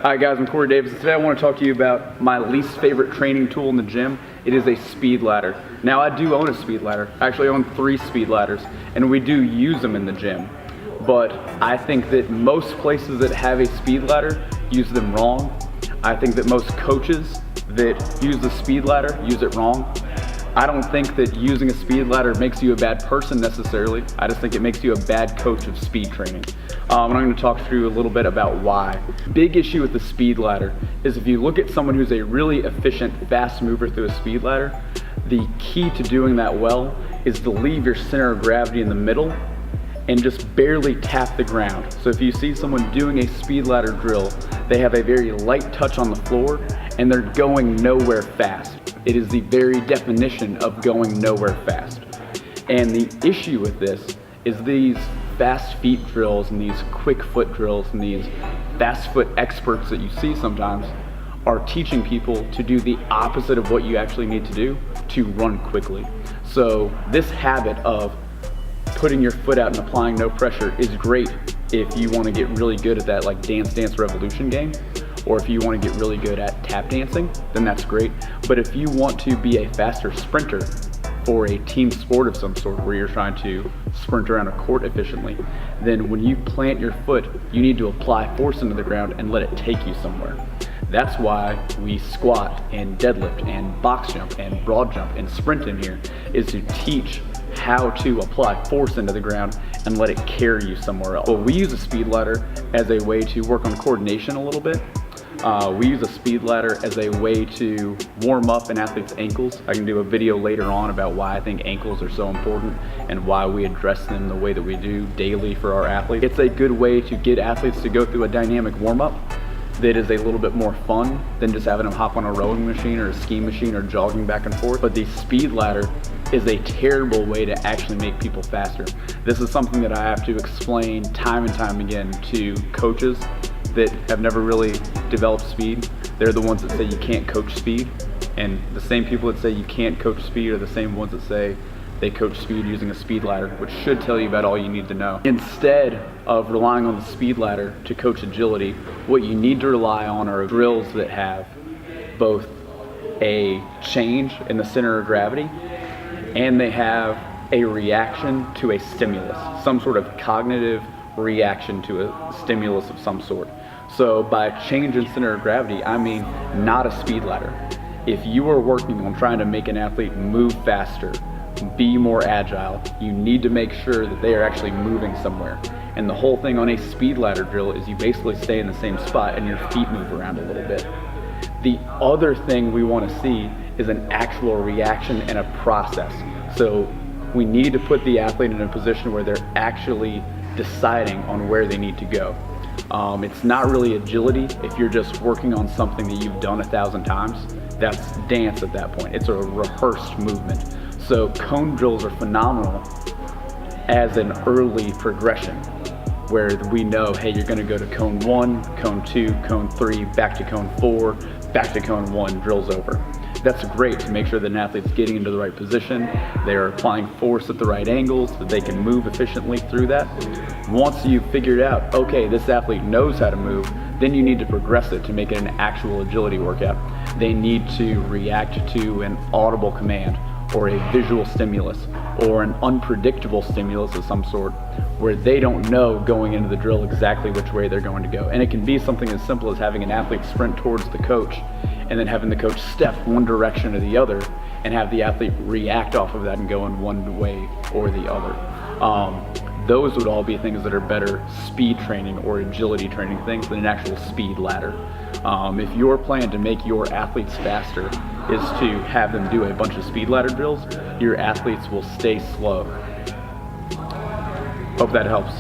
Hi guys, I'm Corey Davis. Today I want to talk to you about my least favorite training tool in the gym. It is a speed ladder. Now I do own a speed ladder. I actually own 3 speed ladders, and we do use them in the gym. But I think that most places that have a speed ladder use them wrong. I think that most coaches that use the speed ladder use it wrong. I don't think that using a speed ladder makes you a bad person necessarily. I just think it makes you a bad coach of speed training. And I'm going to talk through a little bit about why. Big issue with the speed ladder is if you look at someone who's a really efficient, fast mover through a speed ladder, the key to doing that well is to leave your center of gravity in the middle and just barely tap the ground. So if you see someone doing a speed ladder drill, they have a very light touch on the floor and they're going nowhere fast. It is the very definition of going nowhere fast. And the issue with this is these fast feet drills and these quick foot drills and these fast foot experts that you see sometimes are teaching people to do the opposite of what you actually need to do to run quickly. So this habit of putting your foot out and applying no pressure is great if you want to get really good at that like Dance Dance Revolution game, or if you want to get really good at tap dancing, then that's great. But if you want to be a faster sprinter for a team sport of some sort where you're trying to sprint around a court efficiently, then when you plant your foot, you need to apply force into the ground and let it take you somewhere. That's why we squat and deadlift and box jump and broad jump and sprint in here, is to teach how to apply force into the ground and let it carry you somewhere else. Well, we use a speed ladder as a way to work on coordination a little bit. We use a speed ladder as a way to warm up an athlete's ankles. I can do a video later on about why I think ankles are so important and why we address them the way that we do daily for our athletes. It's a good way to get athletes to go through a dynamic warm-up that is a little bit more fun than just having them hop on a rowing machine or a ski machine or jogging back and forth. But the speed ladder is a terrible way to actually make people faster. This is something that I have to explain time and time again to coaches that have never really developed speed. They're the ones that say you can't coach speed, and the same people that say you can't coach speed are the same ones that say they coach speed using a speed ladder, which should tell you about all you need to know. Instead of relying on the speed ladder to coach agility, what you need to rely on are drills that have both a change in the center of gravity and they have a reaction to a stimulus, some sort of cognitive reaction to a stimulus of some sort. So by change in center of gravity, I mean not a speed ladder. If you are working on trying to make an athlete move faster, be more agile, you need to make sure that they are actually moving somewhere. And the whole thing on a speed ladder drill is you basically stay in the same spot and your feet move around a little bit. The other thing we want to see is an actual reaction and a process. So we need to put the athlete in a position where they're actually deciding on where they need to go. It's not really agility if you're just working on something that you've done 1,000 times. That's dance at that point. It's a rehearsed movement. So cone drills are phenomenal as an early progression where we know, hey, you're gonna go to cone 1, cone 2, cone 3, back to cone 4, back to cone 1, drills over. That's great to make sure that an athlete's getting into the right position, they're applying force at the right angles, that they can move efficiently through that. Once you've figured out, okay, this athlete knows how to move, then you need to progress it to make it an actual agility workout. They need to react to an audible command or a visual stimulus or an unpredictable stimulus of some sort where they don't know going into the drill exactly which way they're going to go. And it can be something as simple as having an athlete sprint towards the coach and then having the coach step one direction or the other and have the athlete react off of that and go in one way or the other. Those would all be things that are better speed training or agility training things than an actual speed ladder. If your plan to make your athletes faster is to have them do a bunch of speed ladder drills, your athletes will stay slow. Hope that helps.